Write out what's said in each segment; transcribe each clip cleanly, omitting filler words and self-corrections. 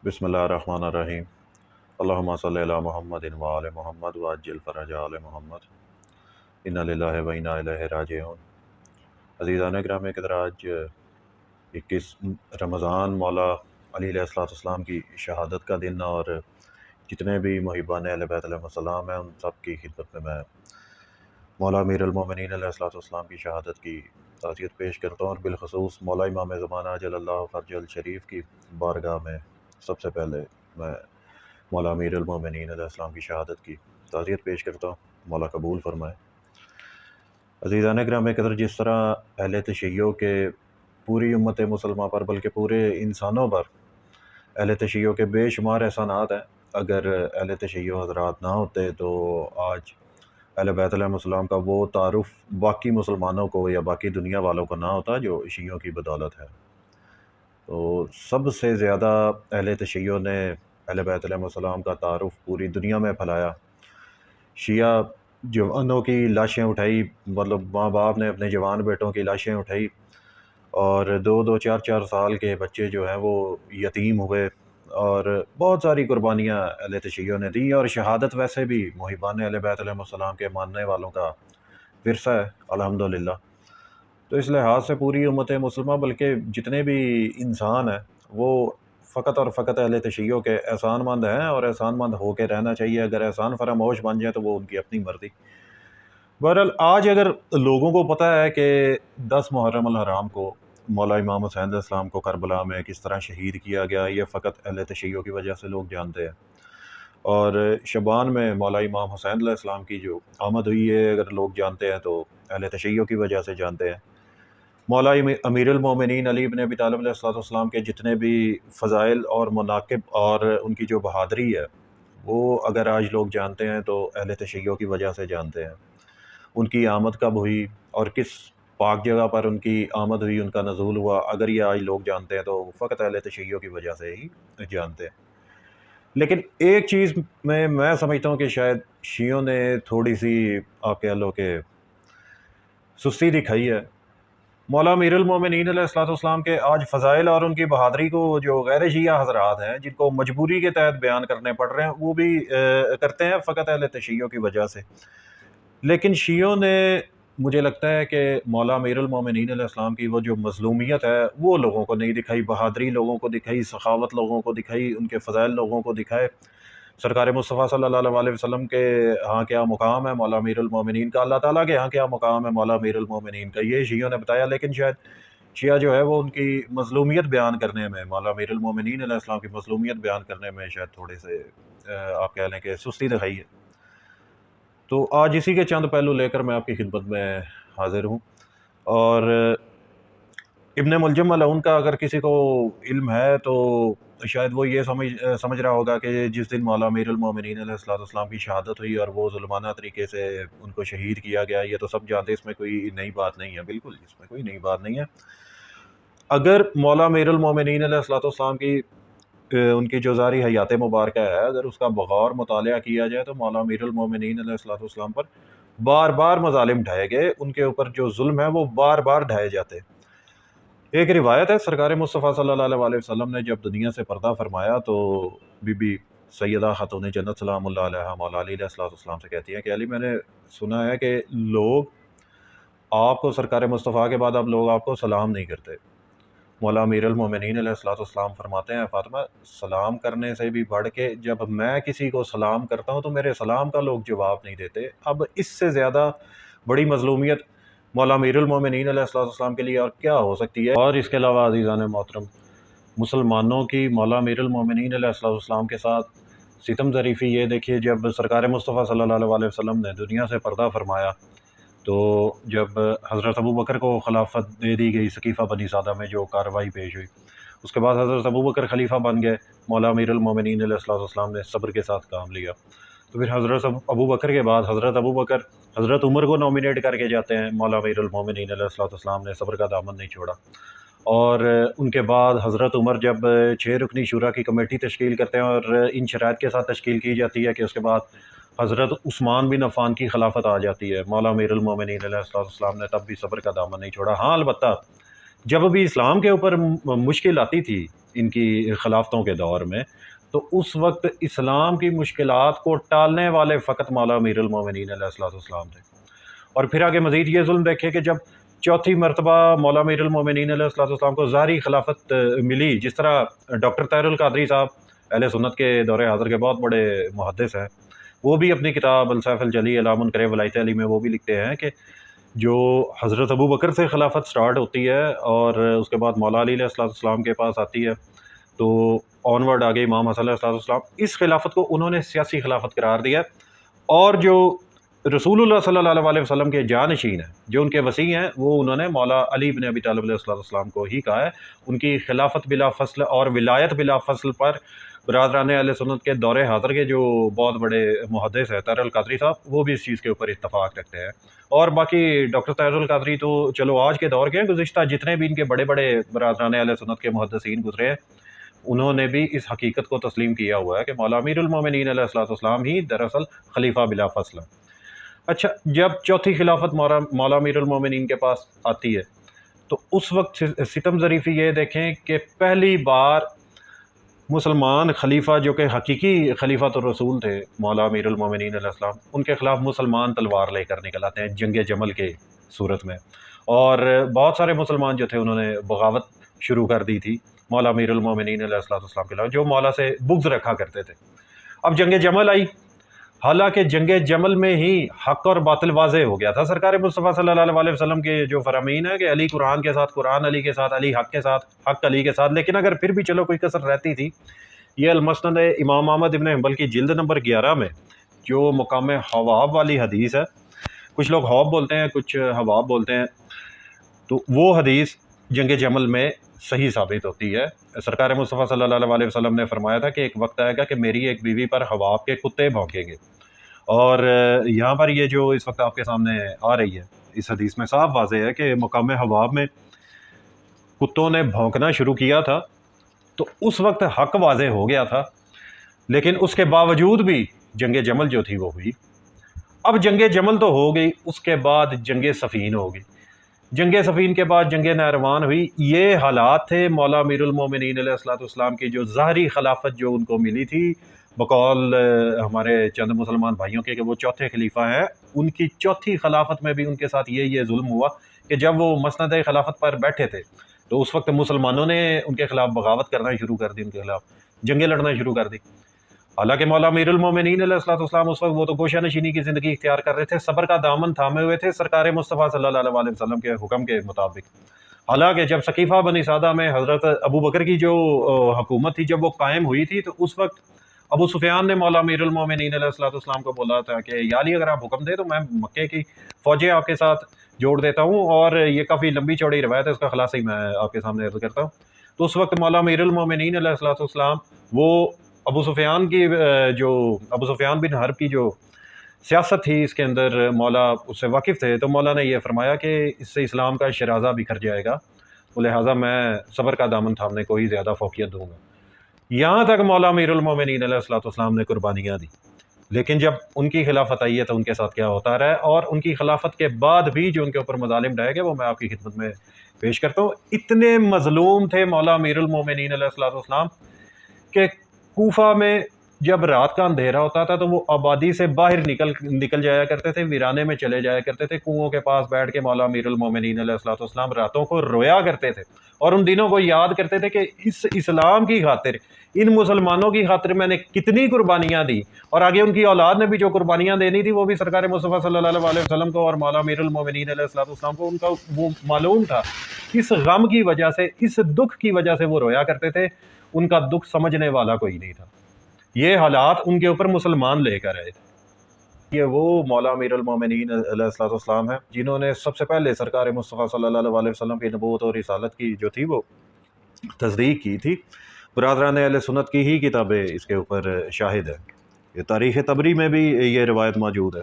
بسم اللہ الرحمن الرحیم۔ اللہم صلی علی محمد و آل محمد وعجل فرج آل محمد انا للہ و انا الیہ راجعون۔ عزیزان گرامی قدر، آج 21 رمضان مولا علی علیہ السلام کی شہادت کا دن، اور جتنے بھی محبان اہل بیت علیہ السلام ہیں ان سب کی خدمت میں مولا امیر المومنین علیہ السلام کی شہادت کی تعزیت پیش کرتا ہوں، اور بالخصوص مولا امام زمانہ جل اللہ فرجہ الشریف کی بارگاہ میں سب سے پہلے میں مولا امیر المومنین علیہ السلام کی شہادت کی تعزیت پیش کرتا ہوں، مولا قبول فرمائے۔ عزیزان گرامی قدر، جس طرح اہل تشیع کے پوری امت مسلمہ پر بلکہ پورے انسانوں پر اہل تشیع کے بے شمار احسانات ہیں، اگر اہل تشیع حضرات نہ ہوتے تو آج اہل بیت علیہ السلام کا وہ تعارف باقی مسلمانوں کو یا باقی دنیا والوں کو نہ ہوتا جو شیعوں کی بدولت ہے۔ تو سب سے زیادہ اہل تشیع نے اہل بیت علیہ السلام کا تعارف پوری دنیا میں پھیلایا۔ شیعہ جوانوں کی لاشیں اٹھائی، مطلب ماں باپ نے اپنے جوان بیٹوں کی لاشیں اٹھائی، اور 2-2 4-4 سال کے بچے جو ہیں وہ یتیم ہوئے، اور بہت ساری قربانیاں اہل تشیع نے دی، اور شہادت ویسے بھی محبان اہل بیت علیہ السلام کے ماننے والوں کا ورثہ ہے الحمدللہ۔ تو اس لحاظ سے پوری امت مسلمہ بلکہ جتنے بھی انسان ہیں وہ فقط اور فقط اہل تشیع کے احسان مند ہیں، اور احسان مند ہو کے رہنا چاہیے۔ اگر احسان فراموش بن جائے تو وہ ان کی اپنی مرضی۔ بہرحال آج اگر لوگوں کو پتہ ہے کہ 10 محرم الحرام کو مولا امام حسین علیہ السلام کو کربلا میں کس طرح شہید کیا گیا، یہ فقط اہل تشیع کی وجہ سے لوگ جانتے ہیں، اور شبان میں مولا امام حسین علیہ السلام کی جو آمد ہوئی ہے اگر لوگ جانتے ہیں تو اہل تشیع کی وجہ سے جانتے ہیں۔ مولا امیر المومنین علی بن ابی طالب علیہ السلام کے جتنے بھی فضائل اور مناقب اور ان کی جو بہادری ہے وہ اگر آج لوگ جانتے ہیں تو اہل تشیع کی وجہ سے جانتے ہیں۔ ان کی آمد کب ہوئی اور کس پاک جگہ پر ان کی آمد ہوئی، ان کا نزول ہوا، اگر یہ آج لوگ جانتے ہیں تو فقط اہل تشیع کی وجہ سے ہی جانتے ہیں۔ لیکن ایک چیز میں سمجھتا ہوں کہ شاید شیعوں نے تھوڑی سی آپ کہہ لو کہ سستی دکھائی ہے۔ مولا امیر المومنین علیہ السلام کے آج فضائل اور ان کی بہادری کو جو غیر شیعہ حضرات ہیں جن کو مجبوری کے تحت بیان کرنے پڑ رہے ہیں وہ بھی کرتے ہیں فقط اہل تشیع کی وجہ سے۔ لیکن شیعوں نے مجھے لگتا ہے کہ مولا امیر المومنین علیہ السلام کی وہ جو مظلومیت ہے وہ لوگوں کو نہیں دکھائی، بہادری لوگوں کو دکھائی، سخاوت لوگوں کو دکھائی، ان کے فضائل لوگوں کو دکھائے۔ سرکار مصطفیٰ صلی اللہ علیہ وسلم کے ہاں کیا مقام ہے مولا امیر المومنین کا، اللہ تعالیٰ کے ہاں کیا مقام ہے مولا امیر المومنین کا، یہ شیعوں نے بتایا۔ لیکن شاید شیعہ جو ہے وہ ان کی مظلومیت بیان کرنے میں، مولا امیر المومنین علیہ السلام کی مظلومیت بیان کرنے میں شاید تھوڑے سے آپ کہہ لیں کہ سستی دکھائی ہے۔ تو آج اسی کے چند پہلو لے کر میں آپ کی خدمت میں حاضر ہوں، اور ابن ملجم ملعون کا اگر کسی کو علم ہے تو شاید وہ یہ سمجھ رہا ہوگا کہ جس دن مولا امیر المومنین علیہ السلام کی شہادت ہوئی اور وہ ظلمانہ طریقے سے ان کو شہید کیا گیا، یہ تو سب جانتے، اس میں کوئی نئی بات نہیں ہے، بالکل اس میں کوئی نئی بات نہیں ہے۔ اگر مولا امیر المومنین علیہ السلام کی ان کی جو ظاہری حیات مبارکہ ہے اگر اس کا بغور مطالعہ کیا جائے تو مولا امیر المومنین علیہ السلام پر بار بار مظالم ڈھائے گئے، ان کے اوپر جو ظلم ہے وہ بار بار ڈھائے جاتے۔ ایک روایت ہے سرکار مصطفیٰ صلی اللہ علیہ وسلم نے جب دنیا سے پردہ فرمایا تو بی بی سیدہ خاتون جنت سلام اللہ علیہ مولا علی علیہ السلام سے کہتی ہیں کہ علی، میں نے سنا ہے کہ لوگ آپ کو سرکار مصطفیٰ کے بعد اب لوگ آپ کو سلام نہیں کرتے۔ مولا امیر المومنین علیہ السلام فرماتے ہیں فاطمہ، سلام کرنے سے بھی بڑھ کے جب میں کسی کو سلام کرتا ہوں تو میرے سلام کا لوگ جواب نہیں دیتے، اب اس سے زیادہ بڑی مظلومیت مولا امیر المومنین علیہ السلام کے لیے اور کیا ہو سکتی ہے۔ اور اس کے علاوہ عزیزان محترم، مسلمانوں کی مولا امیر المومنین علیہ السلام کے ساتھ ستم ظریفی یہ دیکھیے، جب سرکار مصطفیٰ صلی اللہ علیہ وسلم نے دنیا سے پردہ فرمایا تو جب حضرت ابو بکر کو خلافت دے دی گئی سقیفہ بنی سعدہ میں جو کارروائی پیش ہوئی، اس کے بعد حضرت ابو بکر خلیفہ بن گئے، مولا امیر المومنین علیہ السلام نے صبر کے ساتھ کام لیا۔ تو پھر حضرت ابو بکر کے بعد حضرت ابو بکر حضرت عمر کو نومینیٹ کر کے جاتے ہیں، مولا امیر المومنین علیہ السلام نے صبر کا دامن نہیں چھوڑا۔ اور ان کے بعد حضرت عمر جب 6 رکنی شورا کی کمیٹی تشکیل کرتے ہیں اور ان شرائط کے ساتھ تشکیل کی جاتی ہے کہ اس کے بعد حضرت عثمان بن عفان کی خلافت آ جاتی ہے، مولا امیر المومنین علیہ السلام نے تب بھی صبر کا دامن نہیں چھوڑا۔ ہاں البتہ جب بھی اسلام کے اوپر مشکل آتی تھی ان کی خلافتوں کے دور میں، تو اس وقت اسلام کی مشکلات کو ٹالنے والے فقط مولا امیر المومنین علیہ الصلوۃ والسلام تھے۔ اور پھر آگے مزید یہ ظلم دیکھے کہ جب چوتھی مرتبہ مولا امیر المومنین علیہ الصلوۃ والسلام کو ظاہری خلافت ملی، جس طرح ڈاکٹر طاہر القادری صاحب اہل سنت کے دور حاضر کے بہت بڑے محدث ہیں، وہ بھی اپنی کتاب السیف الجلی اعلی منکر ولایت علی میں وہ بھی لکھتے ہیں کہ جو حضرت ابو بکر سے خلافت سٹارٹ ہوتی ہے اور اس کے بعد مولا علی علیہ السلام کے پاس آتی ہے، تو آنورڈ آگے امام حسن علیہ السلام، اس خلافت کو انہوں نے سیاسی خلافت قرار دیا، اور جو رسول اللہ صلی اللہ علیہ وسلم کے جانشین ہیں، جو ان کے وسیع ہیں، وہ انہوں نے مولا علی بن ابی طالب علیہ السلام کو ہی کہا ہے۔ ان کی خلافت بلا فصل اور ولایت بلا فصل پر برادران اہل سنت کے دور حاضر کے جو بہت بڑے محدث ہیں، طاہر القادری صاحب، وہ بھی اس چیز کے اوپر اتفاق رکھتے ہیں۔ اور باقی ڈاکٹر طاہر القادری تو چلو آج کے دور کے ہیں، گزشتہ جتنے بھی ان کے بڑے بڑے برادران اہل سنت کے محدثین گزرے ہیں، انہوں نے بھی اس حقیقت کو تسلیم کیا ہوا ہے کہ مولا امیر المومنین علیہ السلام ہی دراصل خلیفہ بلا فصل ہیں۔ اچھا، جب چوتھی خلافت مولا امیر المومنین کے پاس آتی ہے، تو اس وقت ستم ظریفی یہ دیکھیں کہ پہلی بار مسلمان خلیفہ جو کہ حقیقی خلیفۃ الرسول تھے مولا امیر المومنین علیہ السلام، ان کے خلاف مسلمان تلوار لے کر نکل آتے ہیں جنگ جمل کے صورت میں، اور بہت سارے مسلمان جو تھے انہوں نے بغاوت شروع کر دی تھی مولا امیر المومنین علیہ السلام کے خلاف، جو مولا سے بغض رکھا کرتے تھے۔ اب جنگ جمل آئی، حالانکہ جنگ جمل میں ہی حق اور باطل واضح ہو گیا تھا۔ سرکار مصطفیٰ صلی اللہ علیہ وسلم کے جو فرامین ہے کہ علی قرآن کے ساتھ، قرآن علی کے ساتھ، علی حق کے ساتھ، حق علی کے ساتھ، لیکن اگر پھر بھی چلو کوئی کسر رہتی تھی، یہ المسند امام احمد ابن حنبل کی جلد نمبر 11 میں جو مقام حواب والی حدیث ہے، کچھ لوگ حواب بولتے ہیں، کچھ حواب بولتے ہیں، تو وہ حدیث جنگ جمل میں صحیح ثابت ہوتی ہے۔ سرکار مصطفیٰ صلی اللہ علیہ وسلم نے فرمایا تھا کہ ایک وقت آئے گا کہ میری ایک بیوی پر حواب کے کتے بھونکیں گے، اور یہاں پر یہ جو اس وقت آپ کے سامنے آ رہی ہے، اس حدیث میں صاف واضح ہے کہ مقام حواب میں کتوں نے بھونکنا شروع کیا تھا، تو اس وقت حق واضح ہو گیا تھا، لیکن اس کے باوجود بھی جنگ جمل جو تھی وہ ہوئی۔ اب جنگ جمل تو ہو گئی، اس کے بعد جنگ صفین ہو گئی، جنگ صفین کے بعد جنگ نہروان ہوئی۔ یہ حالات تھے مولا امیر المومنین علیہ السلام کی جو ظاہری خلافت جو ان کو ملی تھی بقول ہمارے چند مسلمان بھائیوں کے کہ وہ چوتھے خلیفہ ہیں، ان کی چوتھی خلافت میں بھی ان کے ساتھ یہ ظلم ہوا کہ جب وہ مسند خلافت پر بیٹھے تھے تو اس وقت مسلمانوں نے ان کے خلاف بغاوت کرنا شروع کر دی، ان کے خلاف جنگیں لڑنا شروع کر دی۔ حالانکہ مولا امیر المومنین علیہ السلام اس وقت وہ تو گوشہ نشینی کی زندگی اختیار کر رہے تھے، صبر کا دامن تھامے ہوئے تھے سرکار مصطفیٰ صلی اللہ علیہ وسلم کے حکم کے مطابق۔ حالانکہ جب ثقیفہ بنی سعدہ میں حضرت ابو بکر کی جو حکومت تھی جب وہ قائم ہوئی تھی، تو اس وقت ابو سفیان نے مولا امیر المومنین علیہ السلام کو بولا تھا کہ یا علی، اگر آپ حکم دیں تو میں مکے کی فوجیں آپ کے ساتھ جوڑ دیتا ہوں، اور یہ کافی لمبی چوڑی روایت ہے، اس کا خلاصہ ہی میں آپ کے سامنے عرض کرتا ہوں۔ تو اس وقت مولا امیر المومنین علیہ السلام وہ ابو سفیان بن حرب کی جو سیاست تھی اس کے اندر مولا اس سے واقف تھے، تو مولا نے یہ فرمایا کہ اس سے اسلام کا شرازہ بکھر جائے گا، تو لہٰذا میں صبر کا دامن تھامنے کو ہی زیادہ فوقیت دوں گا۔ یہاں تک مولا امیر المومنین علیہ السلام نے قربانیاں دی، لیکن جب ان کی خلافت آئی ہے تو ان کے ساتھ کیا ہوتا رہا ہے، اور ان کی خلافت کے بعد بھی جو ان کے اوپر مظالم رہے گئے وہ میں آپ کی خدمت میں پیش کرتا ہوں۔ اتنے مظلوم تھے مولا امیر المومنین علیہ السلام کہ کوفہ میں جب رات کا اندھیرا ہوتا تھا تو وہ آبادی سے باہر نکل جایا کرتے تھے، ویرانے میں چلے جایا کرتے تھے، کنوؤں کے پاس بیٹھ کے مولا امیر المومنین علیہ السلام راتوں کو رویا کرتے تھے، اور ان دنوں کو یاد کرتے تھے کہ اس اسلام کی خاطر، ان مسلمانوں کی خاطر میں نے کتنی قربانیاں دی، اور آگے ان کی اولاد نے بھی جو قربانیاں دینی تھی وہ بھی سرکار مصطفیٰ صلی اللہ علیہ وسلم کو اور مولا امیر المومنین علیہ السلام کو ان کا وہ معلوم تھا۔ اس غم کی وجہ سے، اس دکھ کی وجہ سے وہ رویا کرتے تھے، ان کا دکھ سمجھنے والا کوئی نہیں تھا۔ یہ حالات ان کے اوپر مسلمان لے کر آئے تھے۔ یہ وہ مولا امیر المومنین علیہ السلام ہیں جنہوں نے سب سے پہلے سرکار مصطفیٰ صلی اللہ علیہ وسلم کی نبوت اور رسالت کی جو تھی وہ تصدیق کی تھی۔ برادران اہل سنت کی ہی کتابیں اس کے اوپر شاہد ہے، یہ تاریخ طبری میں بھی یہ روایت موجود ہے،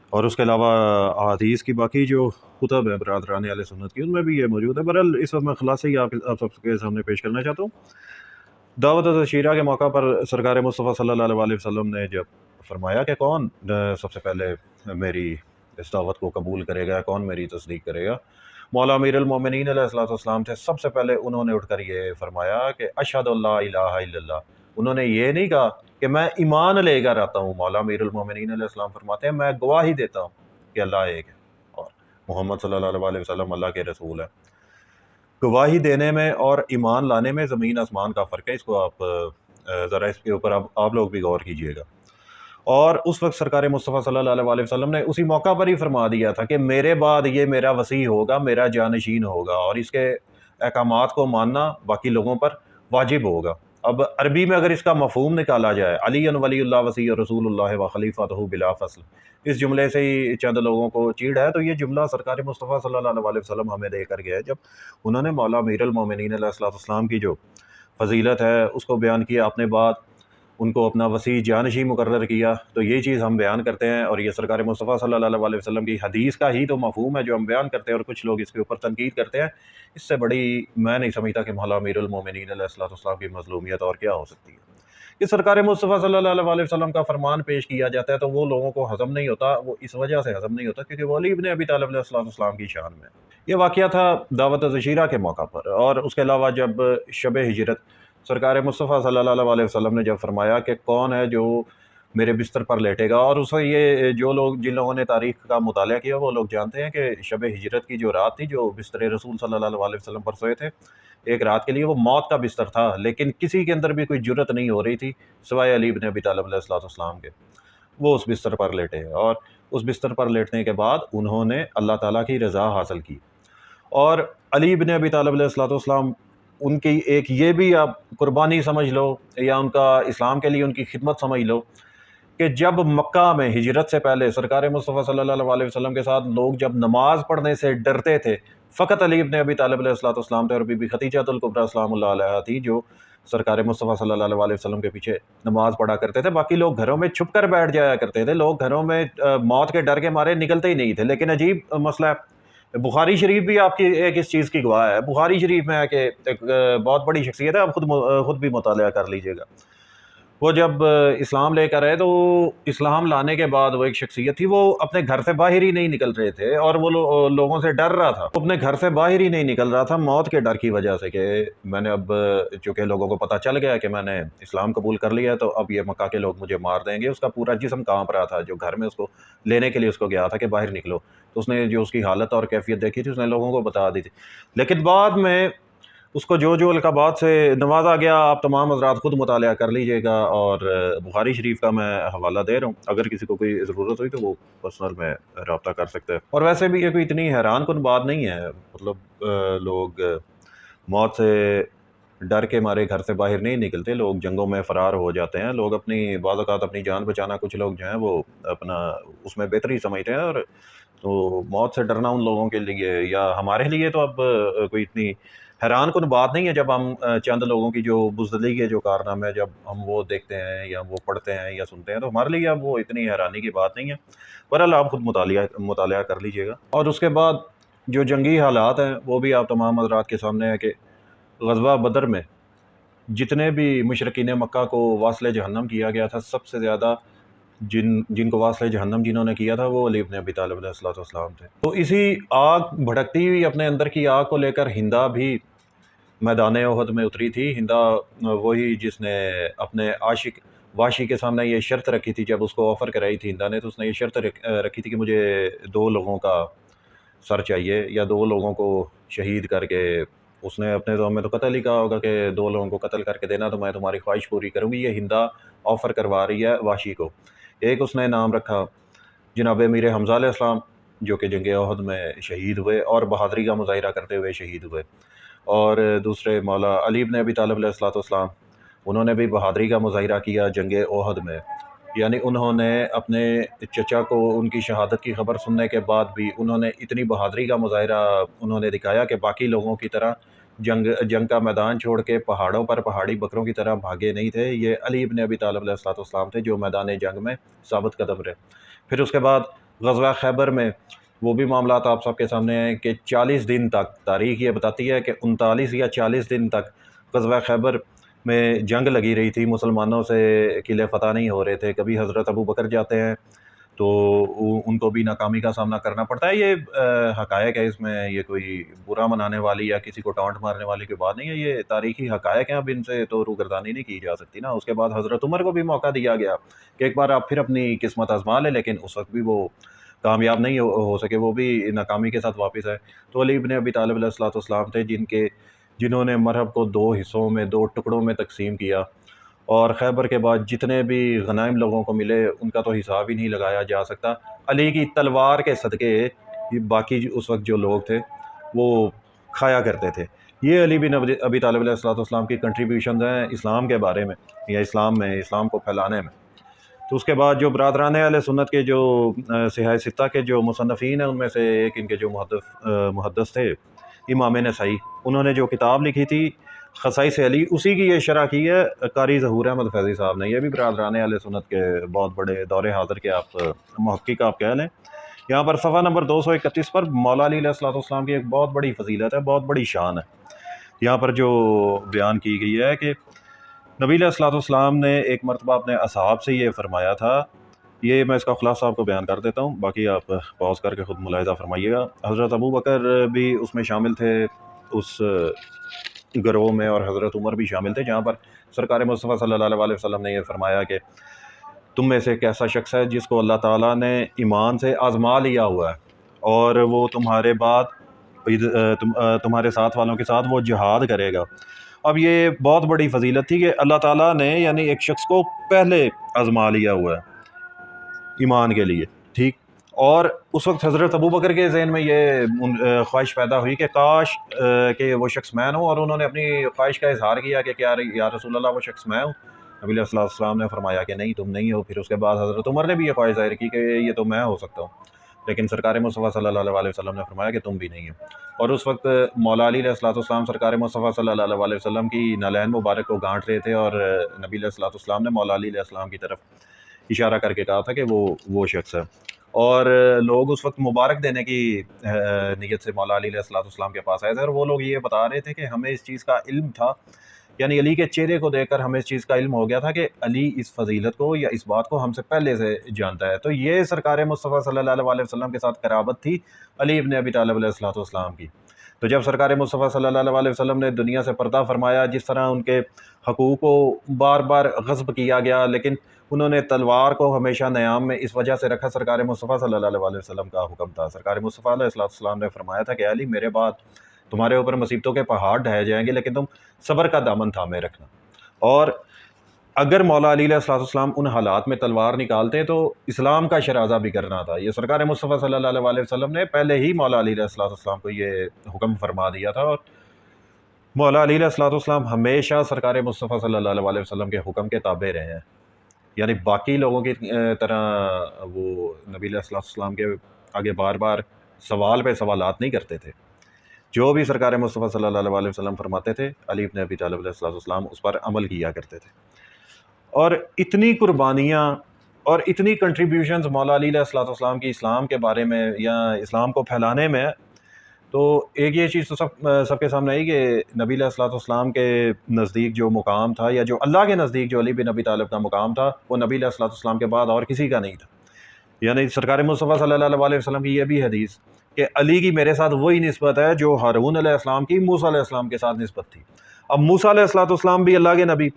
اور اس کے علاوہ احادیث کی باقی جو کتب ہے برادران اہل سنت کی ان میں بھی یہ موجود ہے۔ بہرحال اس وقت میں خلاصہ ہی آپ سب کے سامنے پیش کرنا چاہتا ہوں۔ دعوت تشہیرہ کے موقع پر سرکار مصطفیٰ صلی اللہ علیہ وسلم نے جب فرمایا کہ کون سب سے پہلے میری اس دعوت کو قبول کرے گا، کون میری تصدیق کرے گا، مولا امیر المومنین علیہ الصلوۃ والسلام تھے، سب سے پہلے انہوں نے اٹھ کر یہ فرمایا کہ اشہد اللہ الہ الا اللہ۔ انہوں نے یہ نہیں کہا کہ میں ایمان لے کر آتا ہوں، مولا امیر المومنین علیہ السلام فرماتے ہیں میں گواہی دیتا ہوں کہ اللہ ایک ہے اور محمد صلی اللہ علیہ وسلم اللہ کے رسول ہے۔ گواہی دینے میں اور ایمان لانے میں زمین آسمان کا فرق ہے، اس کو آپ ذرا اس کے اوپر آپ لوگ بھی غور کیجئے گا۔ اور اس وقت سرکار مصطفیٰ صلی اللہ علیہ وسلم نے اسی موقع پر ہی فرما دیا تھا کہ میرے بعد یہ میرا وصی ہوگا، میرا جانشین ہوگا، اور اس کے احکامات کو ماننا باقی لوگوں پر واجب ہوگا۔ اب عربی میں اگر اس کا مفہوم نکالا جائے، علی ولی اللہ وصی رسول اللہ و خلیفۃہ بلا فصل، اس جملے سے ہی چند لوگوں کو چیڑ ہے، تو یہ جملہ سرکار مصطفیٰ صلی اللہ علیہ وسلم ہمیں دے کر گئے جب انہوں نے مولا امیر المومنین علیہ السلام کی جو فضیلت ہے اس کو بیان کیا، اپنے بعد ان کو اپنا وسیع جانشین مقرر کیا، تو یہ چیز ہم بیان کرتے ہیں، اور یہ سرکار مصطفیٰ صلی اللہ علیہ وسلم کی حدیث کا ہی تو مفہوم ہے جو ہم بیان کرتے ہیں، اور کچھ لوگ اس کے اوپر تنقید کرتے ہیں۔ اس سے بڑی میں نہیں سمجھتا کہ مولا امیر المومنین علیہ السلام کی مظلومیت اور کیا ہو سکتی ہے کہ سرکار مصطفیٰ صلی اللہ علیہ وسلم کا فرمان پیش کیا جاتا ہے تو وہ لوگوں کو ہضم نہیں ہوتا، وہ اس وجہ سے ہضم نہیں ہوتا کیونکہ وہ علی ابن ابی طالب علیہ السلام کی شان میں۔ یہ واقعہ تھا دعوت عشیرہ کے موقع پر، اور اس کے علاوہ جب شب ہجرت سرکار مصطفیٰ صلی اللہ علیہ وسلم نے جب فرمایا کہ کون ہے جو میرے بستر پر لیٹے گا، اور اس وقت یہ جو لوگ جن لوگوں نے تاریخ کا مطالعہ کیا وہ لوگ جانتے ہیں کہ شب ہجرت کی جو رات تھی جو بستر رسول صلی اللہ علیہ وسلم پر سوئے تھے ایک رات کے لیے، وہ موت کا بستر تھا، لیکن کسی کے اندر بھی کوئی جرت نہیں ہو رہی تھی سوائے علی بن ابی طالب علیہ السلام کے۔ وہ اس بستر پر لیٹے، اور اس بستر پر لیٹنے کے بعد انہوں نے اللہ تعالیٰ کی رضا حاصل کی، اور علی بن ابی طالب علیہ السلام ان کی ایک یہ بھی آپ قربانی سمجھ لو یا ان کا اسلام کے لیے ان کی خدمت سمجھ لو کہ جب مکہ میں ہجرت سے پہلے سرکار مصطفیٰ صلی اللہ علیہ وسلم کے ساتھ لوگ جب نماز پڑھنے سے ڈرتے تھے، فقط علی بن ابی طالب علیہ السلام تھے اور بی بی خدیجہ الکبریٰ سلام اللہ علیہا تھی جو سرکار مصطفیٰ صلی اللہ علیہ وسلم کے پیچھے نماز پڑھا کرتے تھے۔ باقی لوگ گھروں میں چھپ کر بیٹھ جایا کرتے تھے، لوگ گھروں میں موت کے ڈر کے مارے نکلتے ہی نہیں تھے۔ لیکن عجیب مسئلہ ہے، بخاری شریف بھی آپ کی ایک اس چیز کی گواہ ہے۔ بخاری شریف میں ہے کہ ایک بہت بڑی شخصیت ہے، آپ خود بھی مطالعہ کر لیجئے گا۔ وہ جب اسلام لے کر آئے تو اسلام لانے کے بعد وہ ایک شخصیت تھی، وہ اپنے گھر سے باہر ہی نہیں نکل رہے تھے، اور وہ لوگوں سے ڈر رہا تھا، اپنے گھر سے باہر ہی نہیں نکل رہا تھا موت کے ڈر کی وجہ سے کہ میں نے اب چونکہ لوگوں کو پتہ چل گیا کہ میں نے اسلام قبول کر لیا ہے تو اب یہ مکہ کے لوگ مجھے مار دیں گے۔ اس کا پورا جسم کانپ رہا تھا، جو گھر میں اس کو لینے کے لیے اس کو گیا تھا کہ باہر نکلو، تو اس نے جو اس کی حالت اور کیفیت دیکھی تھی اس نے لوگوں کو بتا دی تھی، لیکن بعد میں اس کو جو القابات سے نوازا گیا۔ آپ تمام حضرات خود مطالعہ کر لیجئے گا، اور بخاری شریف کا میں حوالہ دے رہا ہوں، اگر کسی کو کوئی ضرورت ہوئی تو وہ پرسنل میں رابطہ کر سکتے ہیں۔ اور ویسے بھی یہ کوئی اتنی حیران کن بات نہیں ہے، مطلب لوگ موت سے ڈر کے مارے گھر سے باہر نہیں نکلتے، لوگ جنگوں میں فرار ہو جاتے ہیں، لوگ اپنی بعض اوقات اپنی جان بچانا کچھ لوگ جو ہیں وہ اپنا اس میں بہتری سمجھتے ہیں، اور تو موت سے ڈرنا ان لوگوں کے لیے یا ہمارے لیے تو اب کوئی اتنی حیران کن بات نہیں ہے جب ہم چند لوگوں کی جو بزدلی کے جو کارنامے جب ہم وہ دیکھتے ہیں یا وہ پڑھتے ہیں یا سنتے ہیں تو ہمارے لیے اب وہ اتنی حیرانی کی بات نہیں ہے۔ بہرحال آپ خود مطالعہ کر لیجئے گا۔ اور اس کے بعد جو جنگی حالات ہیں وہ بھی آپ تمام حضرات کے سامنے ہے کہ غزوہ بدر میں جتنے بھی مشرکین مکہ کو واصل جہنم کیا گیا تھا، سب سے زیادہ جن کو واصل جہنم جنہوں نے کیا تھا وہ علی بن ابی طالب علیہ السلام تھے۔ تو اسی آگ بھڑکتی ہوئی اپنے اندر کی آگ کو لے کر ہندہ بھی میدان احد میں اتری تھی۔ ہندہ وہی جس نے اپنے عاشق واشی کے سامنے یہ شرط رکھی تھی، جب اس کو آفر کرائی تھی ہندہ نے تو اس نے یہ شرط رکھی تھی کہ مجھے 2 لوگوں کا سر چاہیے یا 2 لوگوں کو شہید کر کے، اس نے اپنے تو میں تو قتل ہی کہا ہوگا کہ 2 لوگوں کو قتل کر کے دینا تو میں تمہاری خواہش پوری کروں گی۔ یہ ہندہ آفر کروا رہی ہے واشی کو۔ ایک اس نے نام رکھا جناب امیر حمزہ علیہ السلام جو کہ جنگ احد میں شہید ہوئے اور بہادری کا مظاہرہ کرتے ہوئے شہید ہوئے، اور دوسرے مولا علی بن ابی طالب علیہ السلام، انہوں نے بھی بہادری کا مظاہرہ کیا جنگ احد میں، یعنی انہوں نے اپنے چچا کو ان کی شہادت کی خبر سننے کے بعد بھی انہوں نے اتنی بہادری کا مظاہرہ انہوں نے دکھایا کہ باقی لوگوں کی طرح جنگ کا میدان چھوڑ کے پہاڑوں پر پہاڑی بکروں کی طرح بھاگے نہیں تھے۔ یہ علی بن ابی طالب علیہ السلام تھے جو میدان جنگ میں ثابت قدم رہے۔ پھر اس کے بعد غزوہ خیبر میں وہ بھی معاملات آپ سب کے سامنے ہیں کہ 40 دن تک، تاریخ یہ بتاتی ہے کہ 39 یا 40 دن تک غزوہ خیبر میں جنگ لگی رہی تھی، مسلمانوں سے قلعے فتح نہیں ہو رہے تھے۔ کبھی حضرت ابو بکر جاتے ہیں تو ان کو بھی ناکامی کا سامنا کرنا پڑتا ہے۔ یہ حقائق ہے، اس میں یہ کوئی برا منانے والی یا کسی کو ٹانٹ مارنے والی کوئی بات نہیں ہے، یہ تاریخی حقائق ہیں، اب ان سے تو روگردانی نہیں کی جا سکتی نا۔ اس کے بعد حضرت عمر کو بھی موقع دیا گیا کہ ایک بار آپ پھر اپنی قسمت آزما لیں، لیکن اس وقت بھی وہ کامیاب نہیں ہو سکے، وہ بھی ناکامی کے ساتھ واپس آئے۔ تو علی بن ابی طالب علیہ السلام تھے جنہوں نے مرحب کو 2 حصوں میں 2 ٹکڑوں میں تقسیم کیا، اور خیبر کے بعد جتنے بھی غنائم لوگوں کو ملے ان کا تو حساب ہی نہیں لگایا جا سکتا۔ علی کی تلوار کے صدقے باقی اس وقت جو لوگ تھے وہ کھایا کرتے تھے۔ یہ علی بن ابی طالب علیہ السلام کی کنٹریبیوشنز ہیں اسلام کے بارے میں، یا اسلام کو پھیلانے میں۔ تو اس کے بعد جو برادران اہل سنت کے جو صحاح ستہ کے جو مصنفین ہیں، ان میں سے ایک ان کے جو محدث تھے امام نسائی، انہوں نے جو کتاب لکھی تھی خصائص علی، اسی کی یہ شرح کی ہے قاری ظہور احمد فیضی صاحب نے۔ یہ بھی برادران اہل سنت کے بہت بڑے دور حاضر کے آپ محقق آپ کہہ لیں۔ یہاں پر صفحہ نمبر 231 پر مولا علی علیہ السلام کی ایک بہت بڑی فضیلت ہے، بہت بڑی شان ہے۔ یہاں پر جو بیان کی گئی ہے کہ نبی علیہ السلام نے ایک مرتبہ اپنے اصحاب سے یہ فرمایا تھا، یہ میں اس کا خلاصہ آپ کو بیان کر دیتا ہوں، باقی آپ پاؤز کر کے خود ملاحظہ فرمائیے گا۔ حضرت ابو بکر بھی اس میں شامل تھے، اس گروہ میں، اور حضرت عمر بھی شامل تھے، جہاں پر سرکار مصطفیٰ صلی اللہ علیہ وسلم نے یہ فرمایا کہ تم میں سے ایک ایسا شخص ہے جس کو اللہ تعالیٰ نے ایمان سے آزما لیا ہوا ہے، اور وہ تمہارے بعد تمہارے ساتھ والوں کے ساتھ وہ جہاد کرے گا۔ اب یہ بہت بڑی فضیلت تھی کہ اللہ تعالیٰ نے یعنی ایک شخص کو پہلے آزما لیا ہوا ہے ایمان کے لیے، ٹھیک۔ اور اس وقت حضرت ابو بکر کے ذہن میں یہ خواہش پیدا ہوئی کہ کاش کہ وہ شخص میں ہوں، اور انہوں نے اپنی خواہش کا اظہار کیا کہ کیا یا رسول اللہ وہ شخص میں ہوں۔ نبی علیہ السلام نے فرمایا کہ نہیں، تم نہیں ہو۔ پھر اس کے بعد حضرت عمر نے بھی یہ خواہش ظاہر کی کہ یہ تو میں ہو سکتا ہوں، لیکن سرکار مصطفیٰ صلی اللہ علیہ وسلم نے فرمایا کہ تم بھی نہیں ہو۔ اور اس وقت مولا علی علیہ السلام سرکار مصطفیٰ صلی اللہ علیہ وسلم کی نالین مبارک کو گانٹ رہے تھے، اور نبی علیہ السلام نے مولا علی علیہ السلام کی طرف اشارہ کر کے کہا تھا کہ وہ شخص ہے، اور لوگ اس وقت مبارک دینے کی نیت سے مولا علی علیہ السلام کے پاس آئے تھے، اور وہ لوگ یہ بتا رہے تھے کہ ہمیں اس چیز کا علم تھا، یعنی علی کے چہرے کو دیکھ کر ہمیں اس چیز کا علم ہو گیا تھا کہ علی اس فضیلت کو یا اس بات کو ہم سے پہلے سے جانتا ہے۔ تو یہ سرکار مصطفیٰ صلی اللہ علیہ وسلم کے ساتھ قرابت تھی علی ابن ابی طالب علیہ السلام کی۔ تو جب سرکار مصطفیٰ صلی اللہ علیہ وسلم نے دنیا سے پردہ فرمایا، جس طرح ان کے حقوق کو بار بار غصب کیا گیا، لیکن انہوں نے تلوار کو ہمیشہ نیام میں اس وجہ سے رکھا، سرکار مصطفیٰ صلی اللہ علیہ وسلم کا حکم تھا۔ سرکار مصطفیٰ علیہ السلام نے فرمایا تھا کہ علی میرے بعد تمہارے اوپر مصیبتوں کے پہاڑ ڈھائے جائیں گے، لیکن تم صبر کا دامن تھامے رکھنا۔ اور اگر مولا علی علیہ السلام ان حالات میں تلوار نکالتے تو اسلام کا شرازہ بھی کرنا تھا۔ یہ سرکار مصطفیٰ صلی اللہ علیہ وسلم نے پہلے ہی مولا علی علیہ السلام کو یہ حکم فرما دیا تھا، اور مولا علی علیہ السلام ہمیشہ سرکار مصطفیٰ صلی اللہ علیہ وسلم کے حکم کے تابع رہے ہیں، یعنی باقی لوگوں کی طرح وہ نبی علیہ السلام کے آگے بار بار سوال پہ سوالات نہیں کرتے تھے۔ جو بھی سرکار مصطفیٰ صلی اللہ علیہ وسلم فرماتے تھے، علی بن ابی طالب علیہ السلام اس پر عمل کیا کرتے تھے۔ اور اتنی قربانیاں اور اتنی کنٹریبیوشنز مولا علی علیہ السلام کی اسلام کے بارے میں یا اسلام کو پھیلانے میں، تو ایک یہ چیز تو سب کے سامنے آئی کہ نبی علیہ السلام کے نزدیک جو مقام تھا، یا جو اللہ کے نزدیک جو علی بن ابی طالب کا مقام تھا، وہ نبی علیہ السلام کے بعد اور کسی کا نہیں تھا۔ یعنی سرکار مصطفیٰ صلی اللہ علیہ وسلم کی یہ بھی حدیث کہ علی کی میرے ساتھ وہی نسبت ہے جو ہارون علیہ السلام کی موسیٰ علیہ السلام کے ساتھ نسبت تھی۔ اب موسیٰ علیہ السلام بھی اللہ کے نبی،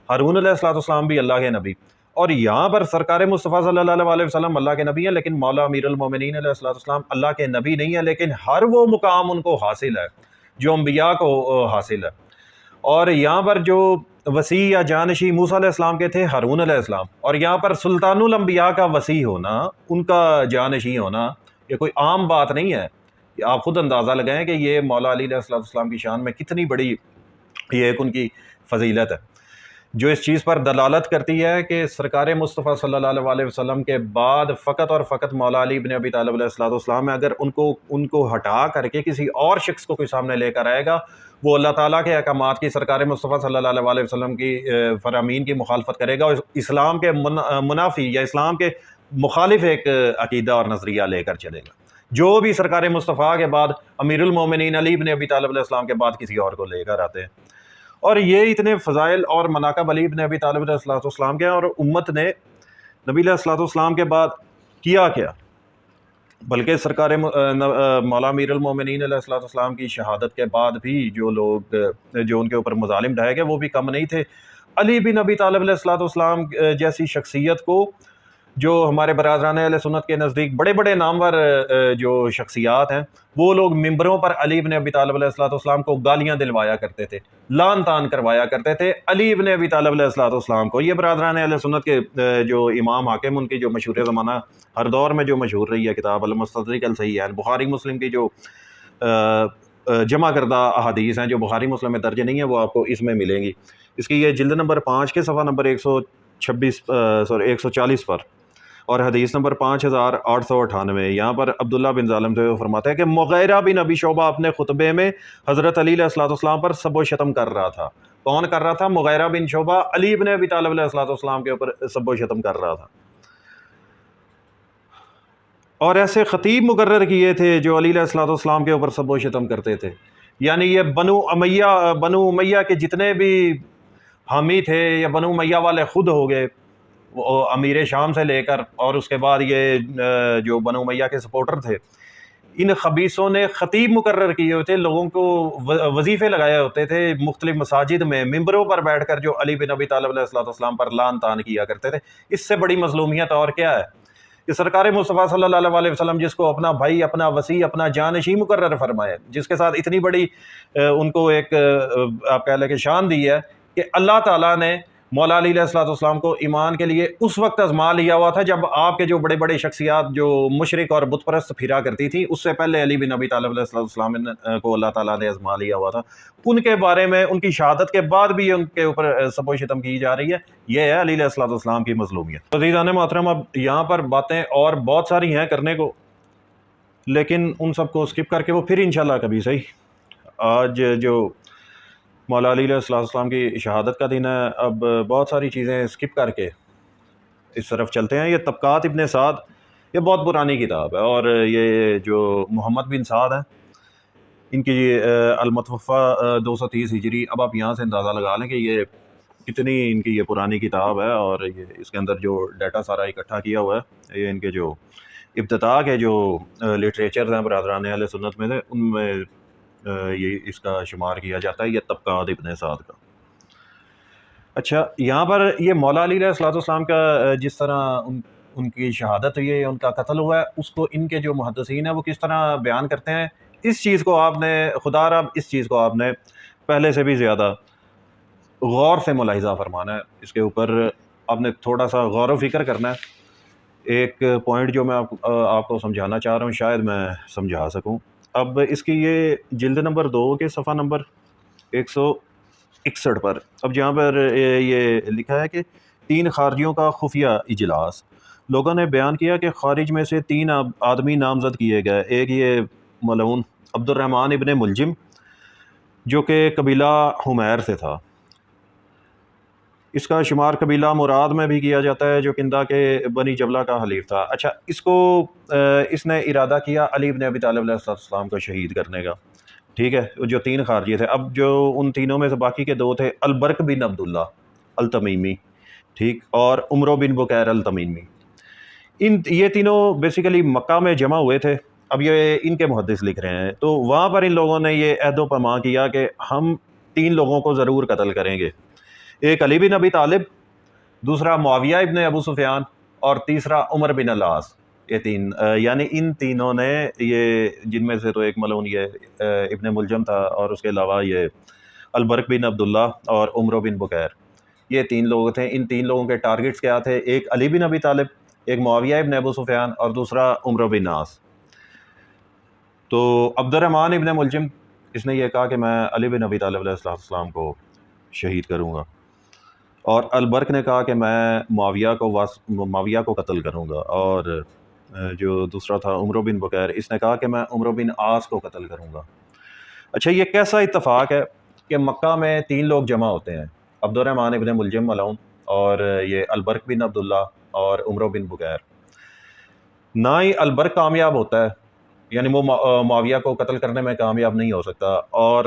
ہارون علیہ السلام بھی اللہ کے نبی، اور یہاں پر سرکار مصطفیٰ صلی اللہ علیہ وسلم اللہ کے نبی ہیں، لیکن مولا امیر المومنین علیہ السلام اللہ کے نبی نہیں ہیں، لیکن ہر وہ مقام ان کو حاصل ہے جو انبیاء کو حاصل ہے۔ اور یہاں پر جو وسیع یا جانشی موسیٰ علیہ السلام کے تھے ہارون علیہ السلام، اور یہاں پر سلطان الانبیاء کا وسیع ہونا، ان کا جانشی ہونا، یہ کوئی عام بات نہیں ہے۔ آپ خود اندازہ لگائیں کہ یہ مولا علی علیہ السلام کی شان میں کتنی بڑی یہ ایک ان کی فضیلت ہے، جو اس چیز پر دلالت کرتی ہے کہ سرکار مصطفیٰ صلی اللہ علیہ وسلم کے بعد فقط اور فقط مولا علی بن ابی طالب علیہ السلام ہے۔ اگر ان کو ہٹا کر کے کسی اور شخص کو کوئی سامنے لے کر آئے گا، وہ اللہ تعالیٰ کے احکامات کی، سرکار مصطفیٰ صلی اللہ علیہ وسلم کی فرامین کی مخالفت کرے گا، اور اسلام کے منافی یا اسلام کے مخالف ایک عقیدہ اور نظریہ لے کر چلے گا، جو بھی سرکار مصطفیٰ کے بعد امیر المومنین علی بن ابی طالب علیہ السلام کے بعد کسی اور کو لے کر آتے ہیں۔ اور یہ اتنے فضائل اور مناقب علی بن ابی طالب علیہ السلام کے ہیں، اور امت نے نبی علیہ السلام کے بعد کیا کیا، بلکہ سرکار مولا امیر المومنین علیہ الصلوۃ والسلام کی شہادت کے بعد بھی جو لوگ جو ان کے اوپر مظالم ڈھائے گئے وہ بھی کم نہیں تھے۔ علی بن ابی طالب علیہ الصلوۃ والسلام جیسی شخصیت کو، جو ہمارے برادران اہل سنت کے نزدیک بڑے بڑے نامور جو شخصیات ہیں، وہ لوگ ممبروں پر علی بن ابی طالب علیہ الصلوۃ والسلام کو گالیاں دلوایا کرتے تھے، لعن طعن کروایا کرتے تھے علی بن ابی طالب علیہ الصلوۃ والسلام کو۔ یہ برادران اہل سنت کے جو امام حاکم، ان کی جو مشہور زمانہ ہر دور میں جو مشہور رہی ہے کتاب المستدرک الصحیحین، بخاری مسلم کی جو جمع کردہ احادیث ہیں جو بخاری مسلم میں درج نہیں ہیں، وہ آپ کو اس میں ملیں گی۔ اس کی یہ جلد نمبر 5 کے صفحہ نمبر 140 پر، اور حدیث نمبر 5898، یہاں پر عبداللہ بن ظالم سے وہ فرماتا ہے کہ مغیرہ بن ابی شعبہ اپنے خطبے میں حضرت علی علیہ الصلوۃ والسلام پر سب و شتم کر رہا تھا۔ کون کر رہا تھا؟ مغیرہ بن شعبہ علی بن ابی طالب علیہ الصلوۃ والسلام کے اوپر سب و شتم کر رہا تھا، اور ایسے خطیب مقرر کیے تھے جو علی علیہ الصلوۃ والسلام کے اوپر سب و شتم کرتے تھے۔ یعنی یہ بنو امیہ کے جتنے بھی حامی تھے، یا بنو امیہ والے خود ہو گئے، امیر شام سے لے کر، اور اس کے بعد یہ جو بنو امیہ کے سپورٹر تھے، ان خبیثوں نے خطیب مقرر کیے ہوئے تھے، لوگوں کو وظیفے لگائے ہوتے تھے مختلف مساجد میں، ممبروں پر بیٹھ کر جو علی بن ابی طالب علیہ الصلوۃ والسلام پر لعن طعن کیا کرتے تھے۔ اس سے بڑی مظلومیت اور کیا ہے کہ سرکار مصطفیٰ صلی اللہ علیہ وسلم جس کو اپنا بھائی، اپنا وصی، اپنا جانشین مقرر فرمائے، جس کے ساتھ اتنی بڑی ان کو ایک آپ کہہ لیں کہ شان دی ہے کہ اللہ تعالیٰ نے مولا علی علیہ الصلوۃ والسلام کو ایمان کے لیے اس وقت آزما لیا ہوا تھا جب آپ کے جو بڑے بڑے شخصیات جو مشرک اور بت پرست پھرا کرتی تھی، اس سے پہلے علی بن ابی طالب علیہ الصلوۃ والسلام کو اللہ تعالیٰ نے آزما لیا ہوا تھا۔ ان کے بارے میں ان کی شہادت کے بعد بھی ان کے اوپر سب و شتم کی جا رہی ہے، یہ ہے علی علیہ الصلوۃ والسلام کی مظلومیت۔ عزیزان محترم، اب یہاں پر باتیں اور بہت ساری ہیں کرنے کو، لیکن ان سب کو اسکپ کر کے وہ پھر انشاءاللہ کبھی صحیح۔ آج جو مولا علی علیہ السلام کی شہادت کا دن ہے، اب بہت ساری چیزیں اسکپ کر کے اس طرف چلتے ہیں۔ یہ طبقات ابن سعد، یہ بہت پرانی کتاب ہے، اور یہ جو محمد بن سعد ہیں، ان کی المتوفہ 230 ہجری، اب آپ یہاں سے اندازہ لگا لیں کہ یہ کتنی ان کی یہ پرانی کتاب ہے، اور یہ اس کے اندر جو ڈیٹا سارا اکٹھا کیا ہوا ہے، یہ ان کے جو ابتداء کے جو لٹریچرز ہیں برادران اہل سنت میں سے، ان میں یہ اس کا شمار کیا جاتا ہے، یہ طبقات ابن سعد کا۔ اچھا، یہاں پر یہ مولا علی علیہ الصلوۃ والسلام کا جس طرح ان کی شہادت ہوئی ہے، ان کا قتل ہوا ہے، اس کو ان کے جو محدثین ہیں وہ کس طرح بیان کرتے ہیں، اس چیز کو آپ نے خدا رب اس چیز کو آپ نے پہلے سے بھی زیادہ غور سے ملاحظہ فرمانا ہے، اس کے اوپر آپ نے تھوڑا سا غور و فکر کرنا ہے۔ ایک پوائنٹ جو میں آپ کو سمجھانا چاہ رہا ہوں، شاید میں سمجھا سکوں۔ اب اس کی یہ جلد نمبر 2 کے صفحہ نمبر 161 پر، اب جہاں پر یہ لکھا ہے کہ 3 خارجیوں کا خفیہ اجلاس، لوگوں نے بیان کیا کہ خارج میں سے 3 آدمی نامزد کیے گئے۔ ایک یہ ملعون عبد الرحمن ابن ملجم، جو کہ قبیلہ حمیر سے تھا، اس کا شمار قبیلہ مراد میں بھی کیا جاتا ہے جو کندہ کے بنی جبلہ کا حلیف تھا۔ اچھا، اس نے ارادہ کیا علی بن ابی طالب علیہ السلام کو شہید کرنے کا، ٹھیک ہے، جو 3 خارجی تھے۔ اب جو ان تینوں میں سے باقی کے 2 تھے، البرق بن عبداللہ التمیمی، ٹھیک، اور عمرو بن بکیر التمیمی، یہ تینوں بیسیکلی مکہ میں جمع ہوئے تھے۔ اب یہ ان کے محدث لکھ رہے ہیں، تو وہاں پر ان لوگوں نے یہ عہد و پیمان کیا کہ ہم 3 لوگوں کو ضرور قتل کریں گے، ایک علی بن ابی طالب، دوسرا معاویہ ابن ابو سفیان، اور تیسرا عمر بن العاص۔ یہ 3 یعنی ان تینوں نے، یہ جن میں سے تو ایک ملعون یہ ابن ملجم تھا، اور اس کے علاوہ یہ البرق بن عبداللہ اور عمرو بن بکیر، یہ 3 لوگ تھے۔ ان 3 لوگوں کے ٹارگٹس کیا تھے؟ ایک علی بن ابی طالب، ایک معاویہ ابن ابو سفیان، اور دوسرا عمرو بن العاص۔ تو عبد الرحمن ابن ملجم، اس نے یہ کہا کہ میں علی بن ابی طالب علیہ السلام کو شہید کروں گا، اور البرق نے کہا کہ میں معاویہ کو قتل کروں گا، اور جو دوسرا تھا عمرو بن بکیر، اس نے کہا کہ میں عمرو بن عاص کو قتل کروں گا۔ اچھا، یہ کیسا اتفاق ہے کہ مکہ میں 3 لوگ جمع ہوتے ہیں، عبد الرحمن ابن ملجم ملعون، اور یہ البرق بن عبداللہ اور عمرو بن بکیر۔ نہ ہی البرق کامیاب ہوتا ہے، یعنی وہ معاویہ کو قتل کرنے میں کامیاب نہیں ہو سکتا، اور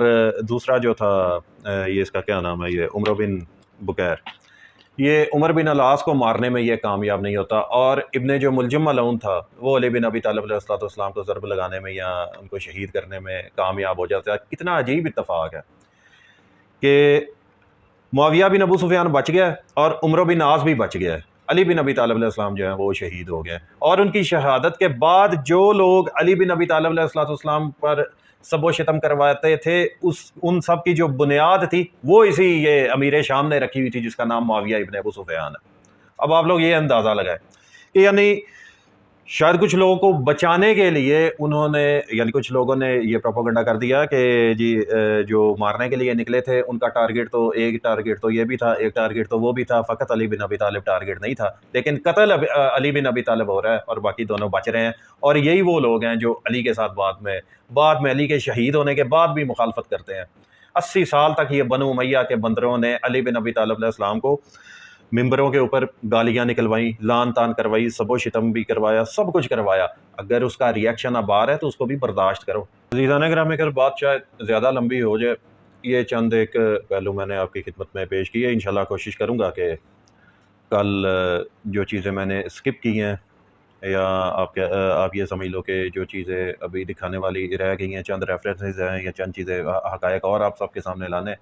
دوسرا جو تھا یہ اس کا کیا نام ہے، یہ عمرو بن بکیر، یہ عمر بن العاص کو مارنے میں یہ کامیاب نہیں ہوتا، اور ابن جو ملجم ملعون تھا وہ علی بن ابی طالب علیہ السلام کو ضرب لگانے میں یا ان کو شہید کرنے میں کامیاب ہو جاتا ہے۔ کتنا عجیب اتفاق ہے کہ معاویہ بن ابو سفیان بچ گیا اور عمر بن عاص بھی بچ گیا، علی بن ابی طالب علیہ السلام جو ہیں وہ شہید ہو گئے، اور ان کی شہادت کے بعد جو لوگ علی بن ابی طالب علیہ السلام پر سب و شتم کرواتے تھے ان سب کی جو بنیاد تھی وہ اسی یہ امیر شام نے رکھی ہوئی تھی، جس کا نام معاویہ ابن ابو سفیان ہے۔ اب آپ لوگ یہ اندازہ لگائیں کہ یعنی شاید کچھ لوگوں کو بچانے کے لیے انہوں نے، یعنی کچھ لوگوں نے یہ پروپیگنڈا کر دیا کہ جی جو مارنے کے لیے نکلے تھے ان کا ٹارگٹ تو ایک ٹارگٹ تو یہ بھی تھا، ایک ٹارگٹ تو وہ بھی تھا، فقط علی بن ابی طالب ٹارگٹ نہیں تھا، لیکن قتل علی بن ابی طالب ہو رہا ہے اور باقی دونوں بچ رہے ہیں۔ اور یہی وہ لوگ ہیں جو علی کے ساتھ بعد میں علی کے شہید ہونے کے بعد بھی مخالفت کرتے ہیں۔ 80 سال تک یہ بنو امیہ کے بندروں نے علی بن ابی طالب علیہ السلام کو ممبروں کے اوپر گالیاں نکلوائیں، لان تان کروائی، سب و شتم بھی کروایا، سب کچھ کروایا۔ اگر اس کا ریئیکشن اب آ رہا ہے تو اس کو بھی برداشت کرو۔ عزیزان گرامی، اگر بات شاید زیادہ لمبی ہو جائے، یہ چند ایک پہلو میں نے آپ کی خدمت میں پیش کی ہے۔ انشاءاللہ کوشش کروں گا کہ کل جو چیزیں میں نے اسکپ کی ہیں یا آپ یہ سمجھ لو کہ جو چیزیں ابھی دکھانے والی رہ گئی ہیں، چند ریفرنسز ہیں یا چند چیزیں حقائق اور آپ سب کے سامنے لانے،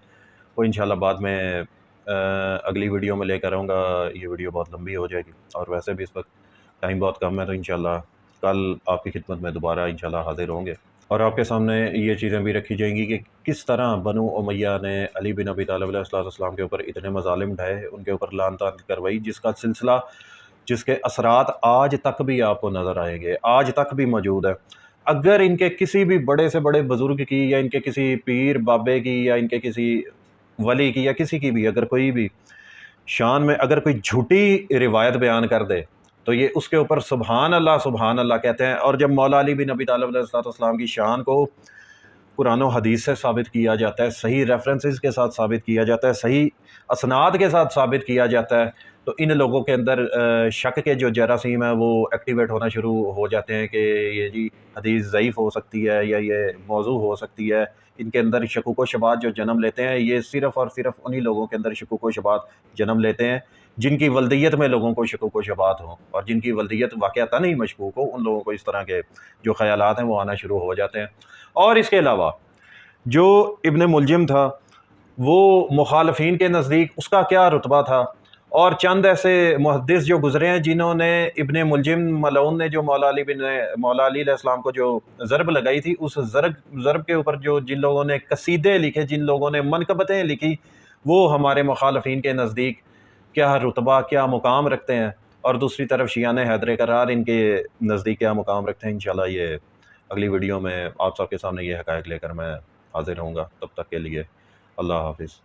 وہ انشاءاللہ بعد میں اگلی ویڈیو میں لے کر آؤں گا۔ یہ ویڈیو بہت لمبی ہو جائے گی اور ویسے بھی اس وقت ٹائم بہت کم ہے، تو انشاءاللہ کل آپ کی خدمت میں دوبارہ انشاءاللہ حاضر ہوں گے، اور آپ کے سامنے یہ چیزیں بھی رکھی جائیں گی کہ کس طرح بنو امیہ نے علی بن ابی طالب علیہ السلام کے اوپر اتنے مظالم ڈھائے، ان کے اوپر لعن طعن کروائی، جس کا سلسلہ، جس کے اثرات آج تک بھی آپ کو نظر آئیں گے، آج تک بھی موجود ہے۔ اگر ان کے کسی بھی بڑے سے بڑے بزرگ کی یا ان کے کسی پیر بابے کی یا ان کے کسی ولی کی یا کسی کی بھی اگر کوئی بھی شان میں اگر کوئی جھوٹی روایت بیان کر دے تو یہ اس کے اوپر سبحان اللہ کہتے ہیں۔ اور جب مولا علی بن ابی طالب علیہ السلام کی شان کو قرآن و حدیث سے ثابت کیا جاتا ہے، صحیح ریفرنسز کے ساتھ ثابت کیا جاتا ہے، صحیح اسناد کے ساتھ ثابت کیا جاتا ہے، تو ان لوگوں کے اندر شک کے جو جراثیم ہیں وہ ایکٹیویٹ ہونا شروع ہو جاتے ہیں کہ یہ جی حدیث ضعیف ہو سکتی ہے یا یہ موضوع ہو سکتی ہے۔ ان کے اندر شکوک و شبہات جو جنم لیتے ہیں، یہ صرف اور صرف انہی لوگوں کے اندر شکوک و شبہات جنم لیتے ہیں جن کی ولدیت میں لوگوں کو شکوک و شبہات ہوں، اور جن کی ولدیت واقعتاً ہی مشکوک ہو، ان لوگوں کو اس طرح کے جو خیالات ہیں وہ آنا شروع ہو جاتے ہیں۔ اور اس کے علاوہ جو ابن ملجم تھا وہ مخالفین کے نزدیک اس کا کیا رتبہ تھا، اور چند ایسے محدث جو گزرے ہیں جنہوں نے ابن ملجم ملعون نے جو مولا علی علیہ السلام کو جو ضرب لگائی تھی، اس ضرب کے اوپر جو جن لوگوں نے قصیدے لکھے، جن لوگوں نے منقبتیں لکھی، وہ ہمارے مخالفین کے نزدیک کیا رتبہ، کیا مقام رکھتے ہیں، اور دوسری طرف شیعان حیدر قرار ان کے نزدیک کیا مقام رکھتے ہیں۔ انشاءاللہ یہ اگلی ویڈیو میں آپ سب کے سامنے یہ حقائق لے کر میں حاضر ہوں گا۔ تب تک کے لیے اللہ حافظ۔